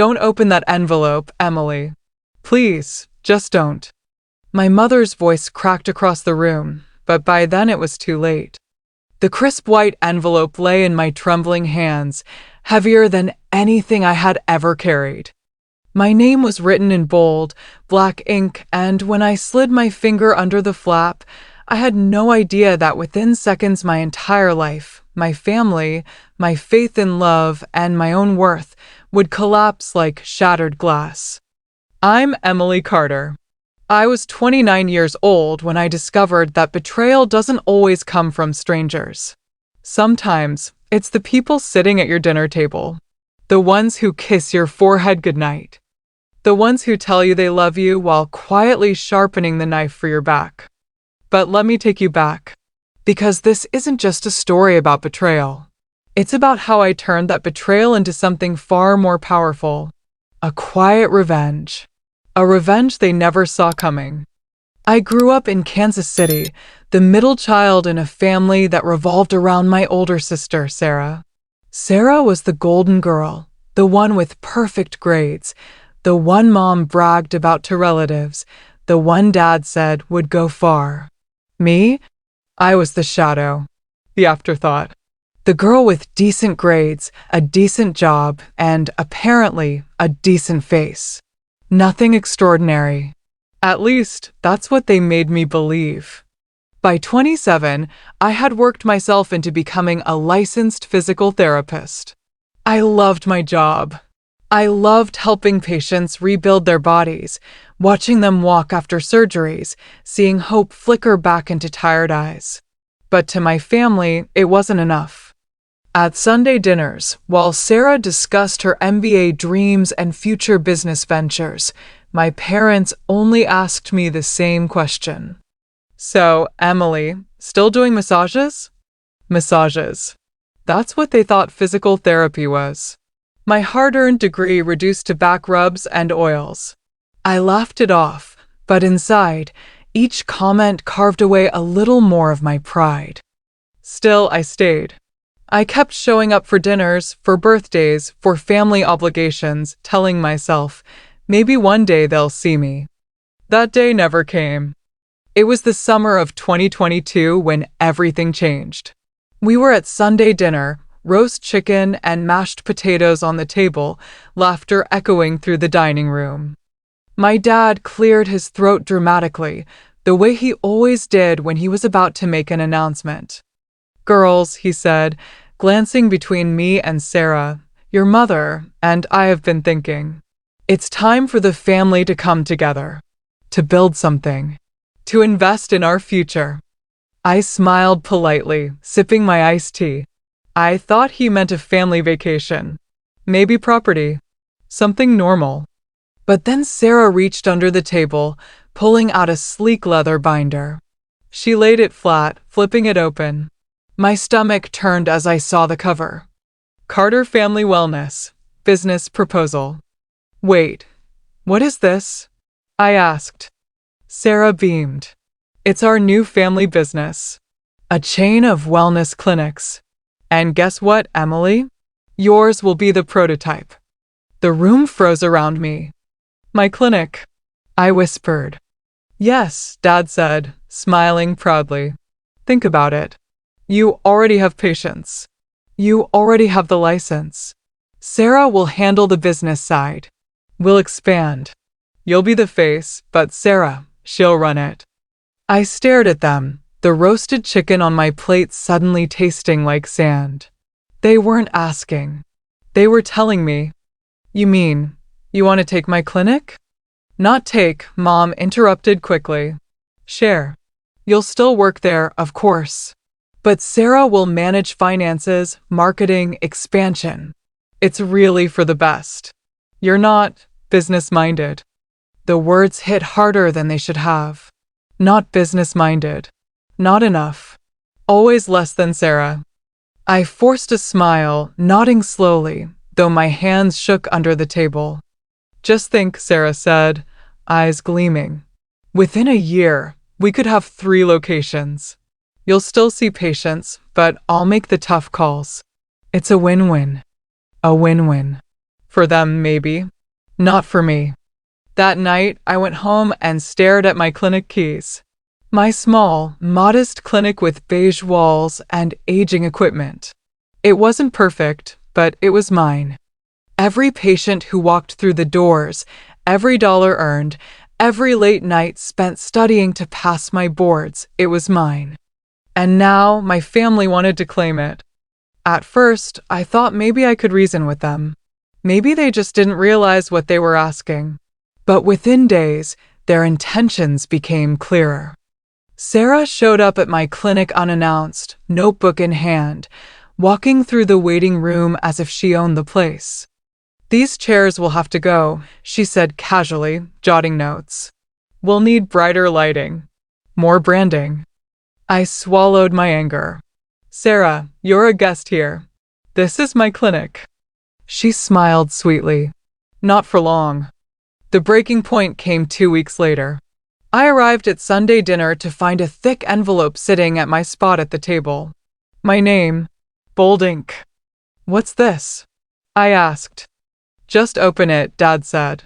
Don't open that envelope, Emily. Please, just don't. My mother's voice cracked across the room, but by then it was too late. The crisp white envelope lay in my trembling hands, heavier than anything I had ever carried. My name was written in bold, black ink, and when I slid my finger under the flap, I had no idea that within seconds my entire life, my family, my faith in love, and my own worth would collapse like shattered glass. I'm Emily Carter. I was 29 years old when I discovered that betrayal doesn't always come from strangers. Sometimes, it's the people sitting at your dinner table. The ones who kiss your forehead goodnight. The ones who tell you they love you while quietly sharpening the knife for your back. But let me take you back. Because this isn't just a story about betrayal. It's about how I turned that betrayal into something far more powerful. A quiet revenge. A revenge they never saw coming. I grew up in Kansas City, the middle child in a family that revolved around my older sister, Sarah. Sarah was the golden girl, the one with perfect grades, the one mom bragged about to relatives, the one dad said would go far. Me? I was the shadow, the afterthought. The girl with decent grades, a decent job, and apparently a decent face. Nothing extraordinary. At least, that's what they made me believe. By 27, I had worked myself into becoming a licensed physical therapist. I loved my job. I loved helping patients rebuild their bodies, watching them walk after surgeries, seeing hope flicker back into tired eyes. But to my family, it wasn't enough. At Sunday dinners, while Sarah discussed her MBA dreams and future business ventures, my parents only asked me the same question. So, Emily, still doing massages? Massages. That's what they thought physical therapy was. My hard-earned degree reduced to back rubs and oils. I laughed it off, but inside, each comment carved away a little more of my pride. Still, I stayed. I kept showing up for dinners, for birthdays, for family obligations, telling myself, maybe one day they'll see me. That day never came. It was the summer of 2022 when everything changed. We were at Sunday dinner, roast chicken and mashed potatoes on the table, laughter echoing through the dining room. My dad cleared his throat dramatically, the way he always did when he was about to make an announcement. "Girls," he said, glancing between me and Sarah, "your mother and I have been thinking. It's time for the family to come together. To build something. To invest in our future." I smiled politely, sipping my iced tea. I thought he meant a family vacation. Maybe property. Something normal. But then Sarah reached under the table, pulling out a sleek leather binder. She laid it flat, flipping it open. My stomach turned as I saw the cover. Carter Family Wellness. Business Proposal. Wait, what is this? I asked. Sarah beamed. It's our new family business. A chain of wellness clinics. And guess what, Emily? Yours will be the prototype. The room froze around me. My clinic, I whispered. Yes, Dad said, smiling proudly. Think about it. You already have patients. You already have the license. Sarah will handle the business side. We'll expand. You'll be the face, but Sarah, she'll run it. I stared at them, the roasted chicken on my plate suddenly tasting like sand. They weren't asking. They were telling me. You mean, you want to take my clinic? Not take, Mom interrupted quickly. Share. You'll still work there, of course. But Sarah will manage finances, marketing, expansion. It's really for the best. You're not business-minded. The words hit harder than they should have. Not business-minded. Not enough. Always less than Sarah. I forced a smile, nodding slowly, though my hands shook under the table. Just think, Sarah said, eyes gleaming. Within a year, we could have 3 locations. You'll still see patients, but I'll make the tough calls. It's a win-win. A win-win. For them, maybe. Not for me. That night, I went home and stared at my clinic keys. My small, modest clinic with beige walls and aging equipment. It wasn't perfect, but it was mine. Every patient who walked through the doors, every dollar earned, every late night spent studying to pass my boards, it was mine. And now my family wanted to claim it. At first, I thought maybe I could reason with them. Maybe they just didn't realize what they were asking. But within days, their intentions became clearer. Sarah showed up at my clinic unannounced, notebook in hand, walking through the waiting room as if she owned the place. "These chairs will have to go," she said casually, jotting notes. "We'll need brighter lighting. More branding." I swallowed my anger. "Sarah, you're a guest here. This is my clinic." She smiled sweetly. Not for long. The breaking point came 2 weeks later. I arrived at Sunday dinner to find a thick envelope sitting at my spot at the table. My name, bold ink. "What's this?" I asked. "Just open it," Dad said.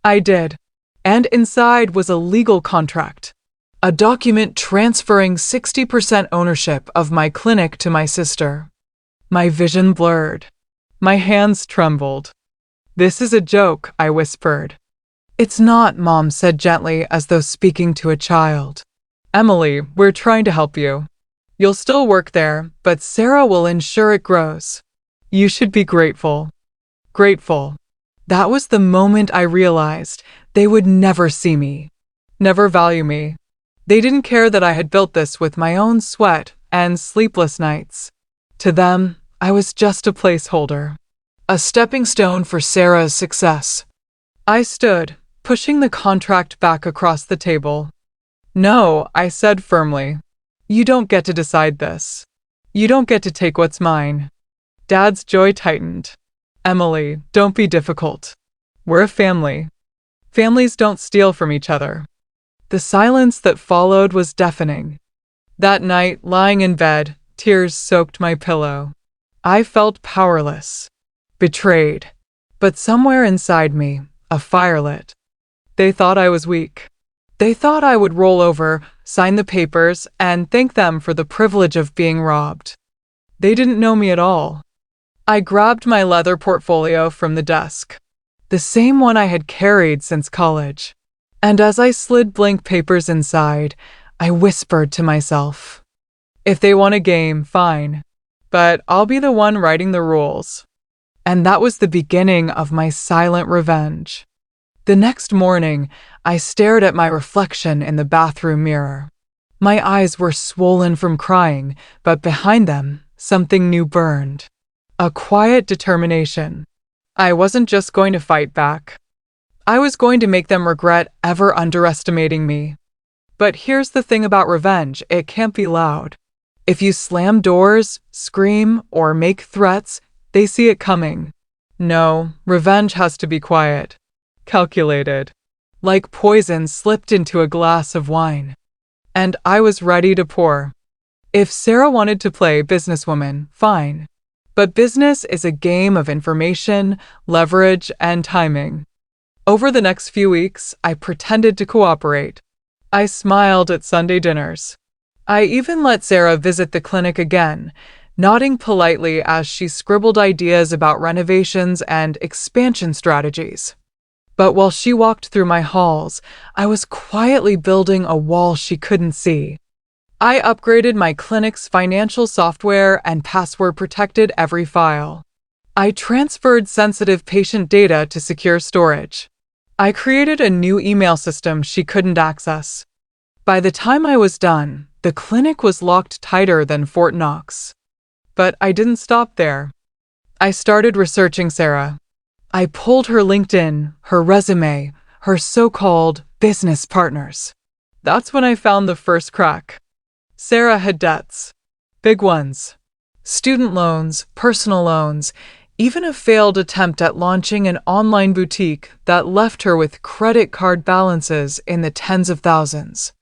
I did. And inside was a legal contract. A document transferring 60% ownership of my clinic to my sister. My vision blurred. My hands trembled. "This is a joke," I whispered. "It's not," Mom said gently, as though speaking to a child. "Emily, we're trying to help you. You'll still work there, but Sarah will ensure it grows. You should be grateful." Grateful. That was the moment I realized they would never see me, never value me. They didn't care that I had built this with my own sweat and sleepless nights. To them, I was just a placeholder, a stepping stone for Sarah's success. I stood, pushing the contract back across the table. "No," I said firmly. "You don't get to decide this. You don't get to take what's mine." Dad's jaw tightened. "Emily, don't be difficult. We're a family. Families don't steal from each other." The silence that followed was deafening. That night, lying in bed, tears soaked my pillow. I felt powerless, betrayed, but somewhere inside me, a fire lit. They thought I was weak. They thought I would roll over, sign the papers, and thank them for the privilege of being robbed. They didn't know me at all. I grabbed my leather portfolio from the desk, the same one I had carried since college. And as I slid blank papers inside, I whispered to myself, "If they want a game, fine. But I'll be the one writing the rules." And that was the beginning of my silent revenge. The next morning, I stared at my reflection in the bathroom mirror. My eyes were swollen from crying, but behind them, something new burned. A quiet determination. I wasn't just going to fight back. I was going to make them regret ever underestimating me. But here's the thing about revenge, it can't be loud. If you slam doors, scream, or make threats, they see it coming. No, revenge has to be quiet. Calculated. Like poison slipped into a glass of wine. And I was ready to pour. If Sarah wanted to play businesswoman, fine. But business is a game of information, leverage, and timing. Over the next few weeks, I pretended to cooperate. I smiled at Sunday dinners. I even let Sarah visit the clinic again, nodding politely as she scribbled ideas about renovations and expansion strategies. But while she walked through my halls, I was quietly building a wall she couldn't see. I upgraded my clinic's financial software and password-protected every file. I transferred sensitive patient data to secure storage. I created a new email system she couldn't access. By the time I was done, the clinic was locked tighter than Fort Knox. But I didn't stop there. I started researching Sarah. I pulled her LinkedIn, her resume, her so-called business partners. That's when I found the first crack. Sarah had debts. Big ones. Student loans, personal loans, even a failed attempt at launching an online boutique that left her with credit card balances in the tens of thousands.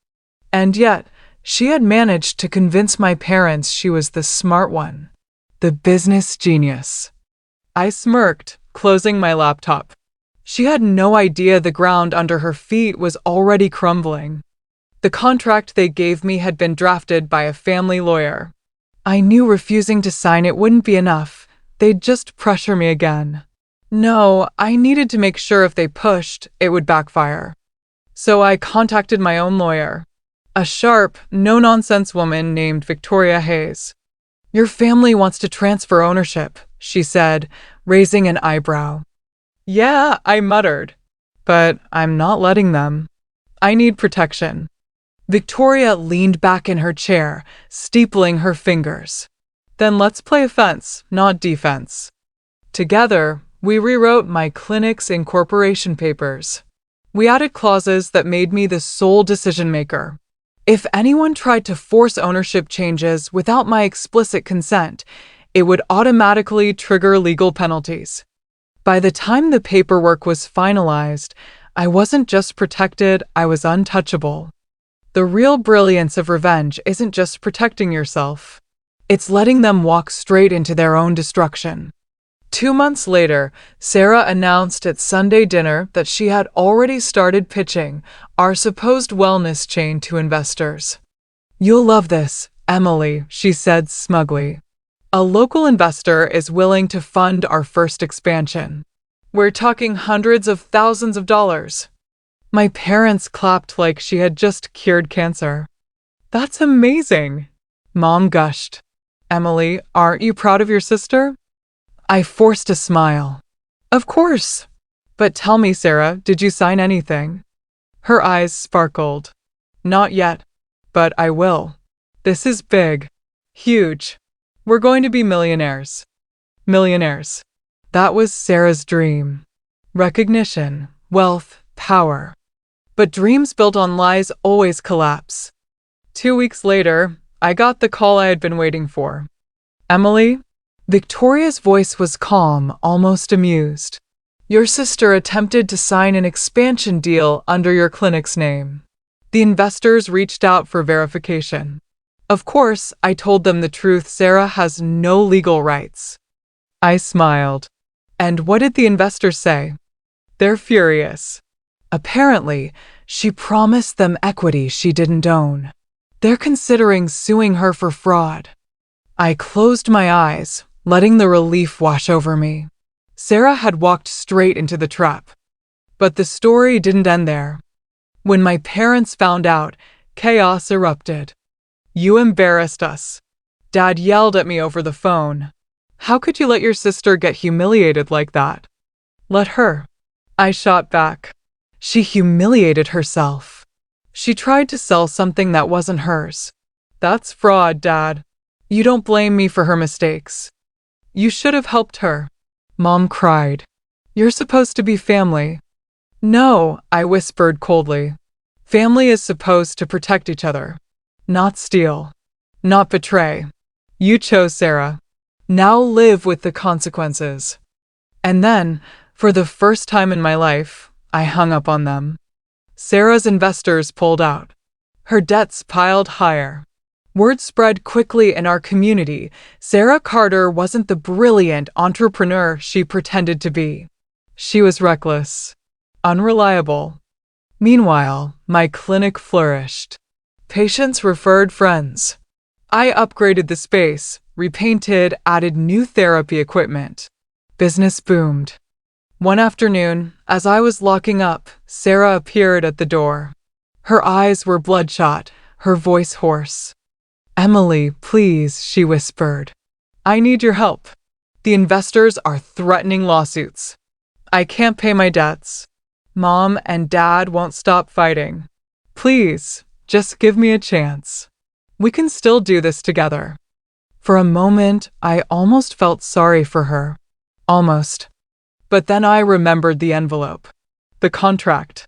And yet, she had managed to convince my parents she was the smart one, the business genius. I smirked, closing my laptop. She had no idea the ground under her feet was already crumbling. The contract they gave me had been drafted by a family lawyer. I knew refusing to sign it wouldn't be enough. They'd just pressure me again. No, I needed to make sure if they pushed, it would backfire. So I contacted my own lawyer, a sharp, no-nonsense woman named Victoria Hayes. "Your family wants to transfer ownership," she said, raising an eyebrow. "Yeah," I muttered. "But I'm not letting them. I need protection." Victoria leaned back in her chair, steepling her fingers. "Then let's play offense, not defense." Together, we rewrote my clinic's incorporation papers. We added clauses that made me the sole decision-maker. If anyone tried to force ownership changes without my explicit consent, it would automatically trigger legal penalties. By the time the paperwork was finalized, I wasn't just protected, I was untouchable. The real brilliance of revenge isn't just protecting yourself. It's letting them walk straight into their own destruction. 2 months later, Sarah announced at Sunday dinner that she had already started pitching our supposed wellness chain to investors. "You'll love this, Emily," she said smugly. "A local investor is willing to fund our first expansion. We're talking hundreds of thousands of dollars." My parents clapped like she had just cured cancer. "That's amazing," Mom gushed. "Emily, aren't you proud of your sister?" I forced a smile. "Of course. But tell me, Sarah, did you sign anything?" Her eyes sparkled. "Not yet. But I will. This is big. Huge. We're going to be millionaires." Millionaires. That was Sarah's dream. Recognition, wealth, power. But dreams built on lies always collapse. 2 weeks later, I got the call I had been waiting for. "Emily?" Victoria's voice was calm, almost amused. "Your sister attempted to sign an expansion deal under your clinic's name. The investors reached out for verification. Of course, I told them the truth. Sarah has no legal rights." I smiled. "And what did the investors say?" "They're furious. Apparently, she promised them equity she didn't own. They're considering suing her for fraud." I closed my eyes, letting the relief wash over me. Sarah had walked straight into the trap. But the story didn't end there. When my parents found out, chaos erupted. "You embarrassed us." Dad yelled at me over the phone. "How could you let your sister get humiliated like that?" "Let her," I shot back. "She humiliated herself. She tried to sell something that wasn't hers." "That's fraud, Dad. You don't blame me for her mistakes. You should have helped her." Mom cried. "You're supposed to be family." "No," I whispered coldly. "Family is supposed to protect each other. Not steal. Not betray. You chose Sarah. Now live with the consequences." And then, for the first time in my life, I hung up on them. Sarah's investors pulled out. Her debts piled higher. Word spread quickly in our community. Sarah Carter wasn't the brilliant entrepreneur she pretended to be. She was reckless, unreliable. Meanwhile, my clinic flourished. Patients referred friends. I upgraded the space, repainted, added new therapy equipment. Business boomed. One afternoon, as I was locking up, Sarah appeared at the door. Her eyes were bloodshot, her voice hoarse. "Emily, please," she whispered. "I need your help. The investors are threatening lawsuits. I can't pay my debts. Mom and Dad won't stop fighting. Please, just give me a chance. We can still do this together." For a moment, I almost felt sorry for her. Almost. But then I remembered the envelope. The contract.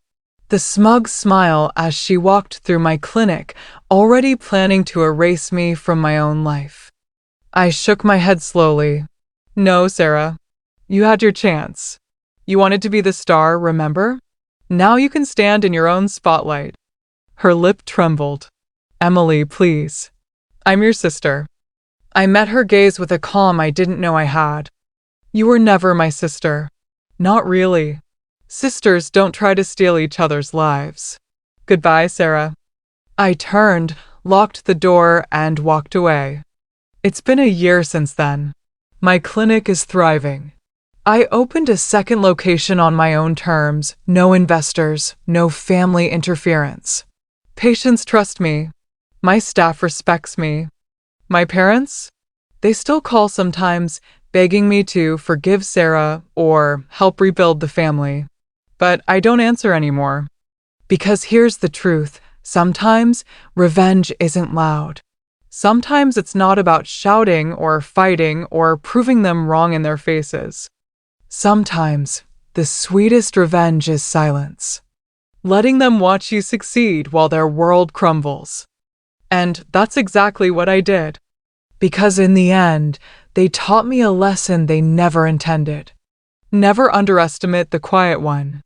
The smug smile as she walked through my clinic, already planning to erase me from my own life. I shook my head slowly. "No, Sarah. You had your chance. You wanted to be the star, remember? Now you can stand in your own spotlight." Her lip trembled. "Emily, please. I'm your sister." I met her gaze with a calm I didn't know I had. "You were never my sister. Not really. Sisters don't try to steal each other's lives. Goodbye, Sarah. I turned, locked the door, and walked away. It's been a year since then. My clinic is thriving. I opened a second location on my own terms, no investors, no family interference. Patients trust me. My staff respects me. My parents? They still call sometimes, begging me to forgive Sarah or help rebuild the family. But I don't answer anymore. Because here's the truth. Sometimes revenge isn't loud. Sometimes it's not about shouting or fighting or proving them wrong in their faces. Sometimes the sweetest revenge is silence. Letting them watch you succeed while their world crumbles. And that's exactly what I did. Because in the end, they taught me a lesson they never intended. Never underestimate the quiet one.